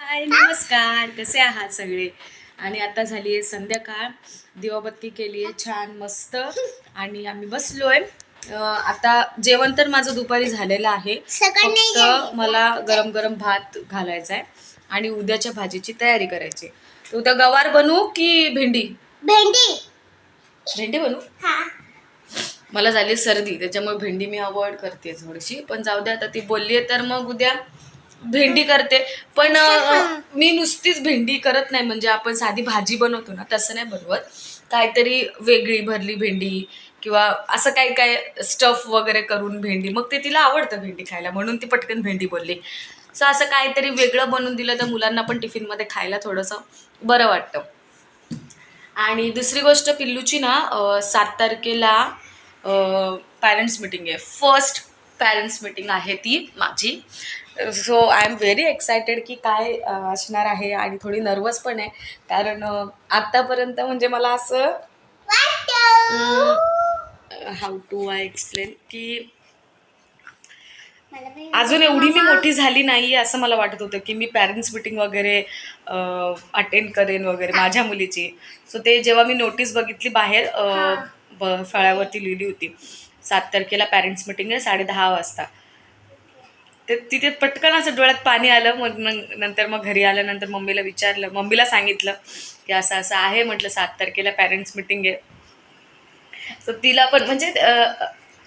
हाय नमस्कार, कसे आहात सगळे? आणि आता झाली आहे संध्याकाळ, दिवाबत्ती केली आहे छान मस्त आणि आम्ही बसलोय. आता जेवण तर माझं दुपारी झालेलं आहे, फक्त मला गरम गरम भात घालायचा आहे आणि उद्याच्या भाजीची तयारी करायची. तर उद्या गवार बनवू की भेंडी? भेंडी भेंडी बनवू. मला झाली सर्दी, त्याच्यामुळे भेंडी मी अवॉइड करते थोडीशी, पण जाऊ दे, आता ती बोलली आहे तर मग उद्या भेंडी करते. पण मी नुसतीच भेंडी करत नाही, म्हणजे आपण साधी भाजी बनवतो ना तसं नाही बनवत. काहीतरी वेगळी भरली भेंडी किंवा असं काही काय स्टफ वगैरे करून भेंडी, मग ते तिला आवडतं भेंडी खायला, म्हणून ती पटकन भेंडी बोलली. सो असं काहीतरी वेगळं बनवून दिलं तर मुलांना पण टिफिनमध्ये खायला थोडंसं बरं वाटतं. आणि दुसरी गोष्ट, पिल्लूची ना 7 तारखेला पॅरेंट्स मीटिंग आहे. फर्स्ट पॅरेंट्स मीटिंग आहे ती माझी. So I am very excited की काय असणार आहे, आणि थोडी नर्वस पण आहे, कारण आत्तापर्यंत म्हणजे मला असं हाऊ टू आय एक्सप्लेन की अजून एवढी मी मोठी झाली नाही असं मला वाटत होतं की मी पॅरेंट्स मीटिंग वगैरे अटेंड करेन वगैरे माझ्या मुलीची. सो ते जेव्हा मी नोटीस बघितली बाहेर फळ्यावरती लिहिली होती 7 तारखेला पॅरेंट्स मीटिंग आहे 10:30 वाजता, ते तिथे पटकन असं डोळ्यात पाणी आलं. मग नंतर मग घरी आल्यानंतर मम्मीला विचारलं, मम्मीला सांगितलं की असं असं आहे, म्हटलं 7 तारखेला पॅरेंट्स मीटिंग आहे. सो तिला पण म्हणजे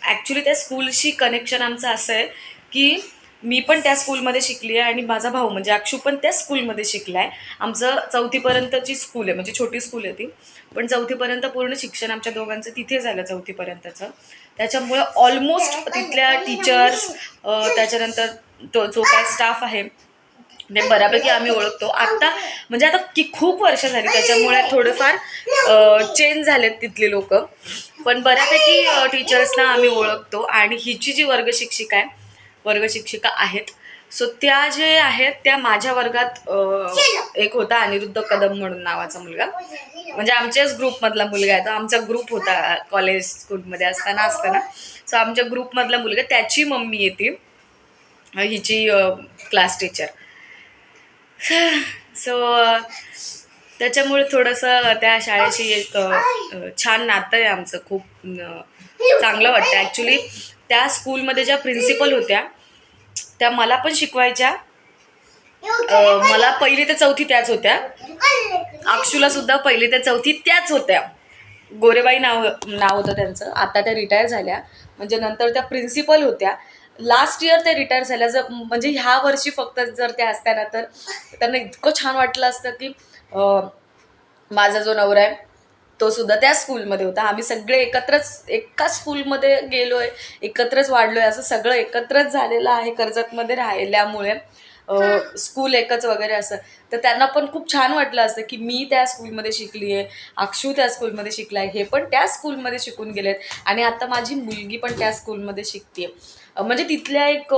ॲक्च्युली त्या स्कूलशी कनेक्शन आमचं असं आहे की मी पण त्या स्कूलमध्ये शिकली आहे आणि माझा भाऊ म्हणजे अक्षू पण त्या स्कूलमध्ये शिकला आहे. आमचं 4थीपर्यंतची स्कूल आहे, म्हणजे छोटी स्कूल आहे ती, पण 4थीपर्यंत पूर्ण शिक्षण आमच्या दोघांचं तिथे झालं 4थीपर्यंतचं. त्याच्यामुळं ऑलमोस्ट तिथल्या टीचर्स, त्याच्यानंतर तो जो काय स्टाफ आहे ते बऱ्यापैकी आम्ही ओळखतो. आता म्हणजे आता की खूप वर्ष झाली, त्याच्यामुळे थोडंफार चेंज झालेत तिथले लोक, पण बऱ्यापैकी टीचर्सना आम्ही ओळखतो. आणि हिची जी वर्गशिक्षिका आहेत, सो त्या जे आहेत त्या माझ्या वर्गात एक होता अनिरुद्ध कदम म्हणून नावाचा मुलगा, म्हणजे आमच्याच ग्रुपमधला मुलगा आहे. तो आमचा ग्रुप होता कॉलेज स्कूलमध्ये असताना. सो आमच्या ग्रुपमधला मुलगा, त्याची मम्मी येते हिची क्लास टीचर. सो त्याच्यामुळे थोडंसं त्या शाळेशी एक छान नातं आहे आमचं, खूप चांगलं वाटतं. ॲक्च्युली त्या स्कूलमध्ये ज्या प्रिन्सिपल होत्या त्या मला पण शिकवायच्या. मला 1ली ते 4थी त्याच होत्या, अक्षूला सुद्धा 1ली ते 4थी त्याच होत्या. गोरेबाई नाव होतं त्यांचं. आता त्या रिटायर झाल्या, म्हणजे नंतर त्या प्रिन्सिपल होत्या. लास्ट इयर त्या रिटायर झाल्या. जर म्हणजे ह्या वर्षी फक्त जर त्या असत्या ना तर त्यांना इतकं छान वाटलं असतं की माझा जो नवरा आहे तो सुद्धा त्या स्कूलमध्ये होता. आम्ही सगळे एकत्रच एका स्कूलमध्ये गेलोय, एकत्रच वाढलोय, असं सगळं एकत्रच झालेलं आहे कर्जतमध्ये राहिल्यामुळे. स्कूल एकच वगैरे असं. तर त्यांना पण खूप छान वाटलं असतं की मी त्या स्कूलमध्ये शिकली आहे, अक्षू त्या स्कूलमध्ये शिकला आहे, हे पण त्या स्कूलमध्ये शिकून गेलेत, आणि आता माझी मुलगी पण त्या स्कूलमध्ये शिकते. म्हणजे तिथल्या एक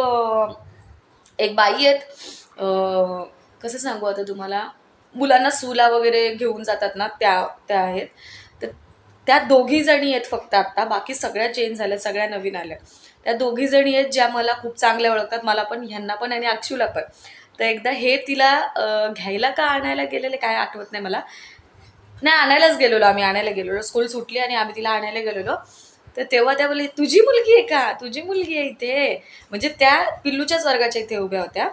बाई आहेत, कसं सांगू आता तुम्हाला, मुलांना सुला वगैरे घेऊन जातात ना, त्या आहेत. तर त्या 2घी जणी आहेत फक्त आत्ता, बाकी सगळ्या चेंज झाल्या, सगळ्या नवीन आल्या. त्या 2घी जणी आहेत ज्या मला खूप चांगल्या ओळखतात, मला पण, ह्यांना पण आणि अक्षूला पण. तर एकदा हे तिला घ्यायला का आणायला गेलेले काय आठवत नाही मला, नाही आणायलाच गेलेलो आम्ही, आणायला गेलेलो. स्कूल सुटली आणि आम्ही तिला आणायला गेलेलो. तर तेव्हा त्या बोलले, तुझी मुलगी आहे का, तुझी मुलगी आहे इथे. म्हणजे त्या पिल्लूच्याच वर्गाच्या इथे उभ्या होत्या.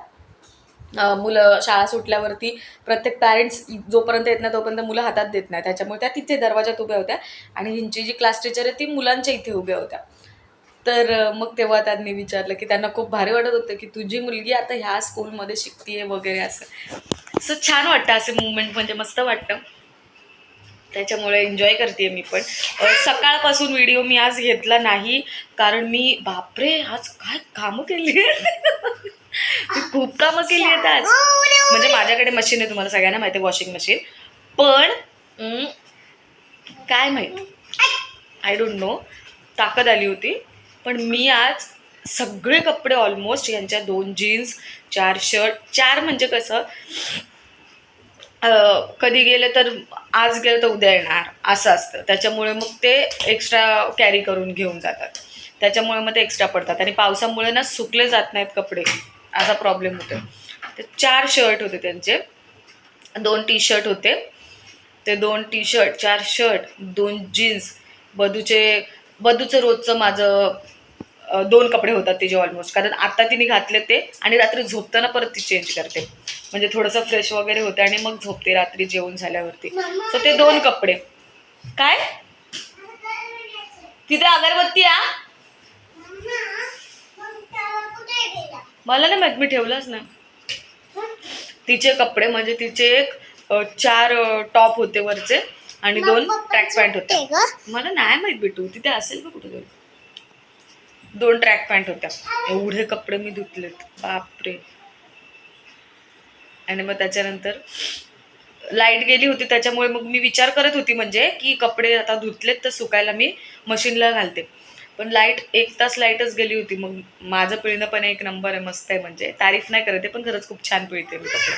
मुलं शाळा सुटल्यावरती प्रत्येक पॅरेंट्स जोपर्यंत येत नाही तोपर्यंत मुलं हातात देत नाही, त्याच्यामुळे त्या तिथे दरवाजात उभ्या होत्या. आणि हिंची जी क्लास टीचर आहे ती मुलांच्या इथे उभ्या होत्या. तर मग तेव्हा त्यांनी विचारलं की त्यांना खूप भारी वाटत होतं की तुझी मुलगी आता ह्या स्कूलमध्ये शिकतीये वगैरे असं. सो छान वाटतं असे मुवमेंट, म्हणजे मस्त वाटतं. त्याच्यामुळे एन्जॉय करते मी पण. सकाळपासून व्हिडिओ मी आज घेतला नाही, कारण मी बापरे आज काय कामं केली आहेत. खूप कामं केली आहेत आज. म्हणजे माझ्याकडे मशीन आहे, तुम्हाला सगळ्यांना माहिती आहे, वॉशिंग मशीन. पण काय माहीत, आय डोंट नो, ताकद आली होती. पण मी आज सगळे कपडे ऑलमोस्ट, यांच्या 2 जीन्स, 4 शर्ट, 4 म्हणजे कसं कधी गेले तर आज गेलं तर उद्या येणार असं असतं. त्याच्यामुळे मग ते एक्स्ट्रा कॅरी करून घेऊन जातात, त्याच्यामुळे मग ते एक्स्ट्रा पडतात. आणि पावसामुळे ना सुकले जात नाहीत कपडे, असा प्रॉब्लेम होतो. ते 4 शर्ट होते त्यांचे, 2 टी शर्ट होते, ते 2 टी शर्ट, 4 शर्ट, 2 जीन्स, बधूचं रोजचं माझं 2 कपडे होतात तिचे ऑलमोस्ट, कारण आता तिने घातले ते आणि रात्री झोपताना परत ती चेंज करते, म्हणजे थोडंसं फ्रेश वगैरे होते आणि मग झोपते रात्री जेवण झाल्यावरती. तर ते 2 कपडे. काय तिथे अगरबत्ती मला नाही माहित, मी ठेवलंच ना. तिचे कपडे म्हणजे तिचे एक 4 टॉप होते वरचे आणि 2 ट्रॅक पॅन्ट होते. मला नाही माहित बेटू, तिथे असेल का कुठे. 2 ट्रॅक पॅन्ट होत्या. एवढे कपडे मी धुतलेत, बापरे. आणि मग त्याच्यानंतर लाईट गेली होती, त्याच्यामुळे मग मी विचार करत होती म्हणजे की कपडे आता धुतलेत तर सुकायला मी मशीनला घालते, पण लाईट 1 तास लाईटच गेली होती. मग माझं पिळणं पण एक नंबर आहे, मस्त आहे, म्हणजे तारीफ नाही करते पण खरंच खूप छान पिळते मी कपडे.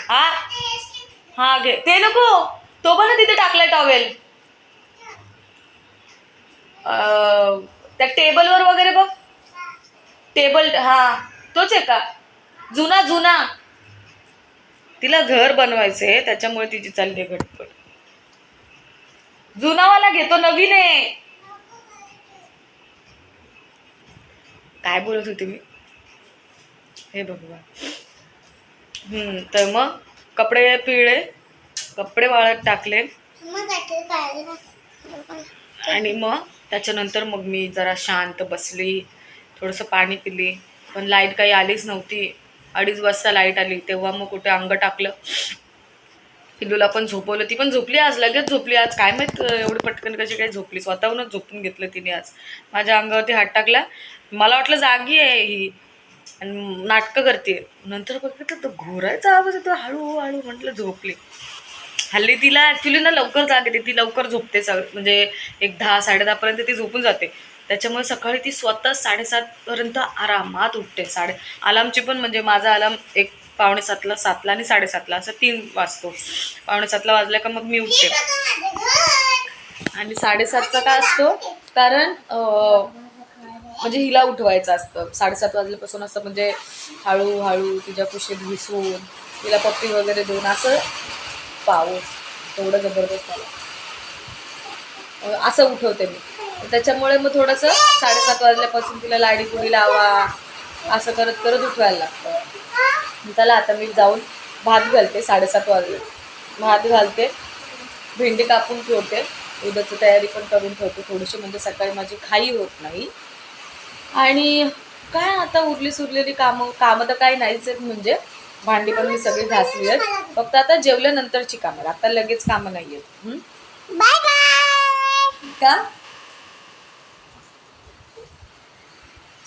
हा घे, ते नको, तो पण तिथे टाकलाय टॉवेल त्या टेबलवर वगैरे बघ, टेबल, हा तोच आहे का? जुना तिला घर बनवायचंय त्याच्यामुळे तिची चालली घटपट. जुनावाला घेतो, नवीन आहे. काय बोलत होते मी, हे भगवान. तर मग कपडे पिळले, कपडे वाळत टाकले आणि मग त्याच्यानंतर मग मी जरा शांत बसली, थोडंसं पाणी पिली, पण लाईट काही आलीच नव्हती. 2:30 वाजता लाईट आली, तेव्हा मग कुठे अंग टाकलं, पिल्लूला पण झोपवलं. ती पण झोपली आज, लगेच झोपली आज, काय माहित एवढी पटकन कशी काय झोपली, स्वतःहूनच झोपून घेतलं तिने आज. माझ्या अंगावरती हात टाकला, मला वाटलं जागी आहे ही आणि नाटकं करते. नंतर बघितलं तर घोरायचा आवाज येतो, हळूहळू, म्हटलं झोपली. हल्ली तिला ऍक्च्युली ना लवकर जाग येते, ती लवकर झोपते, म्हणजे एक 10-10:30 पर्यंत ती झोपून जाते. त्याच्यामुळे सकाळी ती स्वतः 7:30 पर्यंत आरामात उठते. अलार्मची पण, म्हणजे माझा अलार्म एक 6:45ला, 7ला आणि 7:30ला असं 3 वाजतो. 6:45ला वाजला का मग मी उठते. आणि 7:30चा का असतो, कारण म्हणजे हिला उठवायचं असतं. 7:30 वाजल्यापासून असं, म्हणजे हळूहळू तिच्या कुशीत घुसून तिला पप्पी वगैरे देऊन, असं पाऊस तेवढं जबरदस्त आलं असं उठवते मी. त्याच्यामुळे मग थोडंसं 7:30 वाजल्यापासून तिला लाडी गुडी लावा असं करत करत उठवायला लागतं. चला आता मी जाऊन भात घालते, 7:30 वाजले. भात घालते, भेंडी कापून ठेवते, उद्याची तयारी पण करून ठेवते थोडीशी, म्हणजे सकाळी माझी घाई होत नाही. आणि काय आता सुरलेली कामं तर काही नाहीच आहेत, म्हणजे भांडी पण मी सगळी घासली आहेत, फक्त आता जेवल्यानंतरची कामं, आता लगेच कामं नाही आहेत. Bye bye. का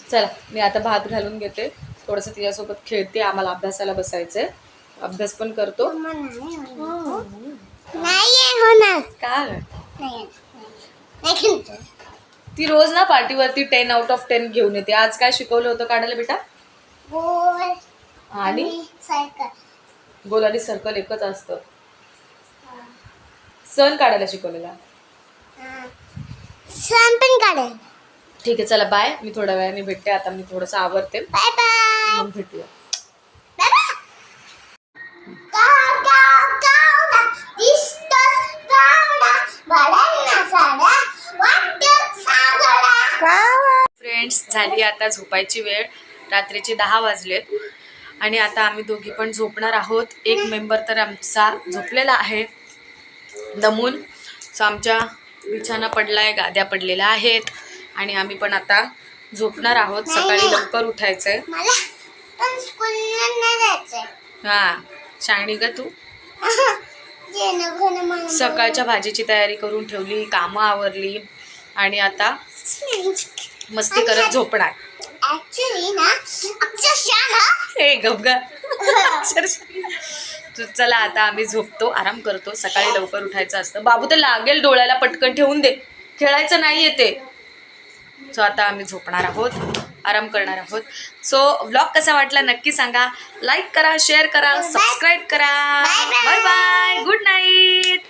चला मी आता भात घालून घेते, थोडंसं तिच्यासोबत खेळते, आम्हाला अभ्यासाला बसायचंय, अभ्यास पण करतो. का ती रोज ना पार्टीवरती 10/10 घेऊन येते. आज काय शिकवलं होतं काढायला बेटा? गोल आणि सर्कल. गोल आणि सर्कल एकच असतं. सण काढायला शिकवलेला, सण पण काढायला. ठीक आहे, चला बाय, मी थोड्या वेळाने भेटते. आता मी थोडंसं आवरते, बाय बाय, मग भेटूया. फ्रेंड्स, झाली आता झोपायची वेळ, रात्रीचे 10 वाजलेत आणि आता आम्ही दोघी पण झोपणार आहोत. एक मेंबर तर आमचा झोपलेला आहे दमून, सो आमच्या बिछाना पडलाय, गाद्या पडलेल्या आहेत आणि आम्ही पण आता झोपणार आहोत. सकाळी लवकर उठायचंय. हा शायनी ग तू. सकाळच्या भाजीची तयारी करून ठेवली, कामं आवरली आणि आता मस्ती करत झोपणार. हे गबगा. चला आता आम्ही झोपतो, आराम करतो, सकाळी लवकर उठायचं असतं. बाबू तर लागेल डोळ्याला, पटकन ठेवून दे, खेळायचं नाहीये ते. सो आता आम्ही झोपणार आहोत, आराम करणार आहोत. सो व्लॉग कसा वाटला नक्की सांगा, लाईक करा, शेअर करा, सबस्क्राईब करा. Bye bye, good night.